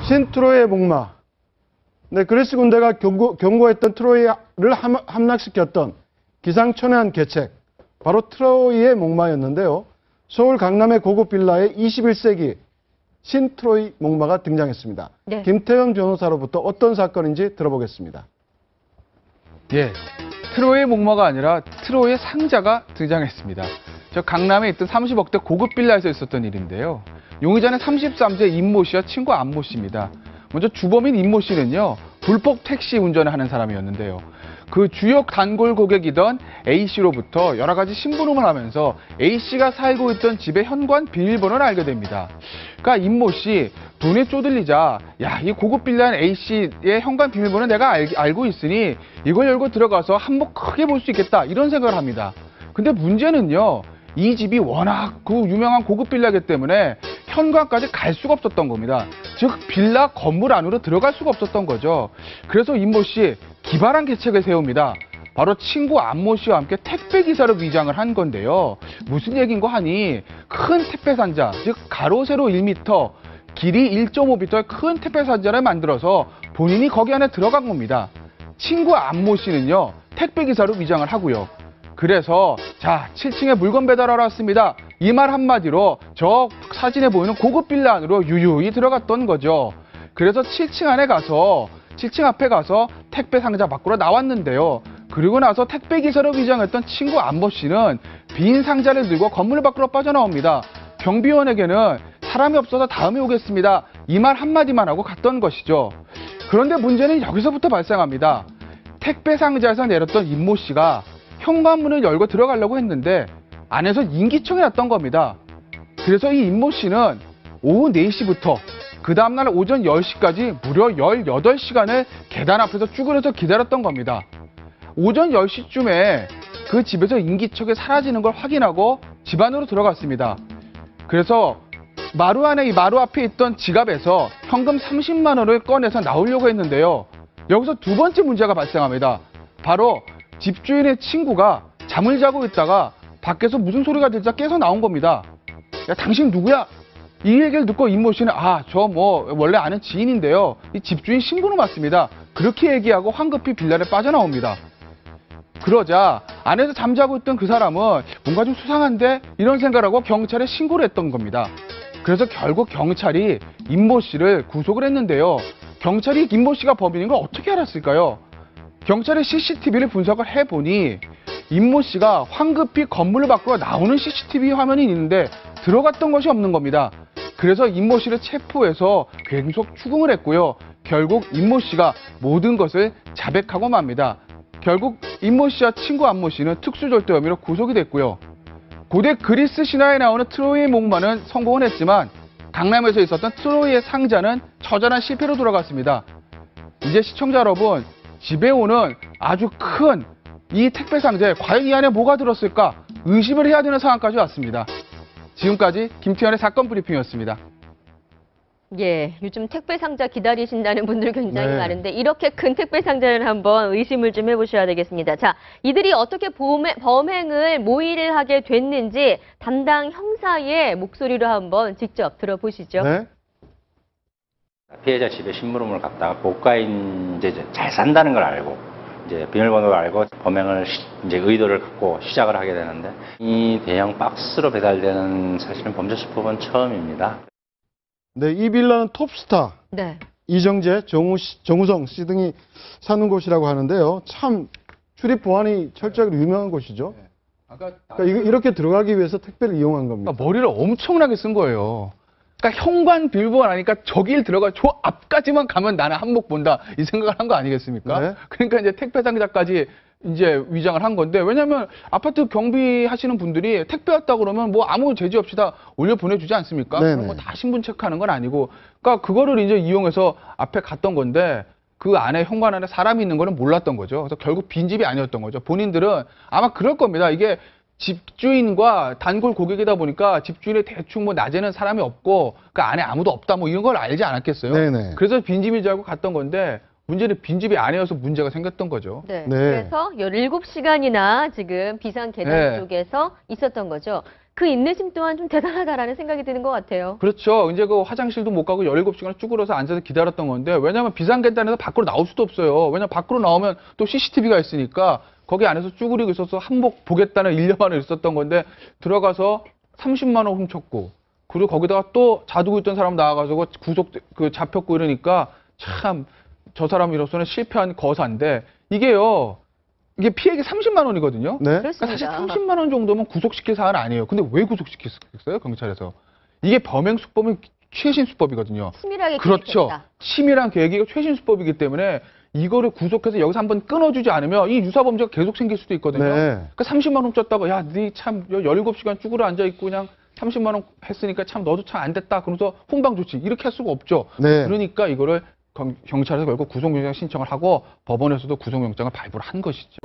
신트로이의 목마. 네, 그리스 군대가 경고했던 트로이를 함락시켰던 기상천외한 계책, 바로 트로이의 목마였는데요. 서울 강남의 고급 빌라에 21세기 신트로이 목마가 등장했습니다. 네. 김태현 변호사로부터 어떤 사건인지 들어보겠습니다. 예, 트로이의 목마가 아니라 트로이의 상자가 등장했습니다. 저 강남에 있던 30억대 고급 빌라에서 있었던 일인데요. 용의자는 33세 임모 씨와 친구 안모 씨입니다. 먼저 주범인 임모 씨는요, 불법 택시 운전을 하는 사람이었는데요. 그 주요 단골 고객이던 A 씨로부터 여러 가지 심부름을 하면서 A 씨가 살고 있던 집의 현관 비밀번호를 알게 됩니다. 그러니까 임모 씨 돈에 쪼들리자, 야, 이 고급 빌라인 A 씨의 현관 비밀번호 내가 알고 있으니 이걸 열고 들어가서 한몫 크게 볼 수 있겠다, 이런 생각을 합니다. 근데 문제는요, 이 집이 워낙 그 유명한 고급 빌라이기 때문에 현관까지 갈 수가 없었던 겁니다. 즉 빌라 건물 안으로 들어갈 수가 없었던 거죠. 그래서 임모 씨 기발한 계책을 세웁니다. 바로 친구 안모 씨와 함께 택배 기사로 위장을 한 건데요. 무슨 얘긴가 하니 큰 택배 상자, 즉 가로 세로 1m, 길이 1.5m의 큰 택배 상자를 만들어서 본인이 거기 안에 들어간 겁니다. 친구 안모 씨는요, 택배 기사로 위장을 하고요. 그래서 자, 7층에 물건 배달하러 왔습니다. 이 말 한마디로 저 사진에 보이는 고급 빌라 안으로 유유히 들어갔던 거죠. 그래서 7층 앞에 가서 택배 상자 밖으로 나왔는데요. 그리고 나서 택배 기사로 위장했던 친구 안모 씨는 빈 상자를 들고 건물 밖으로 빠져나옵니다. 경비원에게는 사람이 없어서 다음에 오겠습니다, 이 말 한마디만 하고 갔던 것이죠. 그런데 문제는 여기서부터 발생합니다. 택배 상자에서 내렸던 임모 씨가 현관문을 열고 들어가려고 했는데 안에서 인기척이 났던 겁니다. 그래서 이 임모 씨는 오후 4시부터 그 다음날 오전 10시까지 무려 18시간을 계단 앞에서 쭈그려서 기다렸던 겁니다. 오전 10시쯤에 그 집에서 인기척이 사라지는 걸 확인하고 집 안으로 들어갔습니다. 그래서 마루 앞에 있던 지갑에서 현금 30만 원을 꺼내서 나오려고 했는데요. 여기서 두 번째 문제가 발생합니다. 바로 집주인의 친구가 잠을 자고 있다가 밖에서 무슨 소리가 들자 깨서 나온 겁니다. 야, 당신 누구야? 이 얘기를 듣고 임모 씨는 저 원래 아는 지인인데요, 이 집주인 신부는 맞습니다, 그렇게 얘기하고 황급히 빌라를 빠져나옵니다. 그러자 안에서 잠자고 있던 그 사람은 뭔가 좀 수상한데 이런 생각을 하고 경찰에 신고를 했던 겁니다. 그래서 결국 경찰이 임모 씨를 구속을 했는데요. 경찰이 임모 씨가 범인인 걸 어떻게 알았을까요? 경찰이 CCTV를 분석을 해보니 임모 씨가 황급히 건물 밖으로 나오는 CCTV 화면이 있는데 들어갔던 것이 없는 겁니다. 그래서 임모 씨를 체포해서 계속 추궁을 했고요. 결국 임모 씨가 모든 것을 자백하고 맙니다. 결국 임모 씨와 친구 안모 씨는 특수절도 혐의로 구속이 됐고요. 고대 그리스 신화에 나오는 트로이의 목마는 성공은 했지만 강남에서 있었던 트로이의 상자는 처절한 실패로 돌아갔습니다. 이제 시청자 여러분, 집에 오는 아주 큰 이 택배 상자에 과연 이 안에 뭐가 들었을까 의심을 해야 되는 상황까지 왔습니다. 지금까지 김태현의 사건 브리핑이었습니다. 예, 요즘 택배 상자 기다리신다는 분들 굉장히 네. 많은데 이렇게 큰 택배 상자를 한번 의심을 좀 해보셔야 되겠습니다. 자, 이들이 어떻게 범행을 모의를 하게 됐는지 담당 형사의 목소리로 한번 직접 들어보시죠. 네. 피해자 집에 심부름을 갔다가 고가인 이제 잘 산다는 걸 알고 이제 비밀번호를 알고 범행을 이제 의도를 갖고 시작을 하게 되는데, 이 대형 박스로 배달되는 사실은 범죄 수법은 처음입니다. 네, 이 빌라는 톱스타, 네. 이정재, 정우성 씨 등이 사는 곳이라고 하는데요. 참 출입 보안이 철저하게 유명한 곳이죠. 그러니까 이렇게 들어가기 위해서 택배를 이용한 겁니다. 그러니까 머리를 엄청나게 쓴 거예요. 그러니까 현관 비밀번호 아니까 저길 들어가 저 앞까지만 가면 나는 한몫 본다, 이 생각을 한 거 아니겠습니까? 네. 그러니까 이제 택배 상자까지 이제 위장을 한 건데, 왜냐하면 아파트 경비하시는 분들이 택배 왔다 그러면 뭐 아무 제지 없이 다 올려 보내주지 않습니까? 그럼 뭐 다 신분 체크하는 건 아니고, 그러니까 그거를 이제 이용해서 앞에 갔던 건데 그 안에 현관 안에 사람이 있는 거는 몰랐던 거죠. 그래서 결국 빈집이 아니었던 거죠. 본인들은 아마 그럴 겁니다. 이게 집주인과 단골 고객이다 보니까 집주인이 대충 뭐 낮에는 사람이 없고 그 안에 아무도 없다 뭐 이런 걸 알지 않았겠어요. 네네. 그래서 빈집인 줄 알고 갔던 건데 문제는 빈집이 아니어서 문제가 생겼던 거죠. 네. 그래서 17시간이나 지금 비상 계단 쪽에서 있었던 거죠. 그 인내심 또한 좀 대단하다라는 생각이 드는 것 같아요. 그렇죠. 이제 그 화장실도 못 가고 17시간을 쭈그러서 앉아서 기다렸던 건데, 왜냐하면 비상계단에서 밖으로 나올 수도 없어요. 왜냐하면 밖으로 나오면 또 CCTV가 있으니까 거기 안에서 쭈그리고 있어서 한복 보겠다는 일념만을 있었던 건데, 들어가서 30만 원 훔쳤고, 그리고 거기다가 또 자두고 있던 사람 나와가지고 잡혔고 이러니까 참 저 사람으로서는 실패한 거사인데, 이게 피해액이 30만 원이거든요. 네. 그러니까 사실 그렇습니다. 30만 원 정도면 구속시킬 사안 아니에요. 근데 왜 구속시켰어요, 경찰에서? 이게 범행 수법은 최신 수법이거든요. 치밀하게 그렇죠. 계획했다. 치밀한 계획이 최신 수법이기 때문에 이거를 구속해서 여기서 한번 끊어주지 않으면 이 유사범죄가 계속 생길 수도 있거든요. 네. 그러니까 30만 원 훔쳤다고, 야, 니 참 17시간 쭈그려 앉아있고 그냥 30만 원 했으니까 참 너도 참 안 됐다. 그러면서 훈방 조치 이렇게 할 수가 없죠. 네. 그러니까 이거를 경찰에서 결국 구속영장 신청을 하고 법원에서도 구속영장을 발부를 한 것이죠.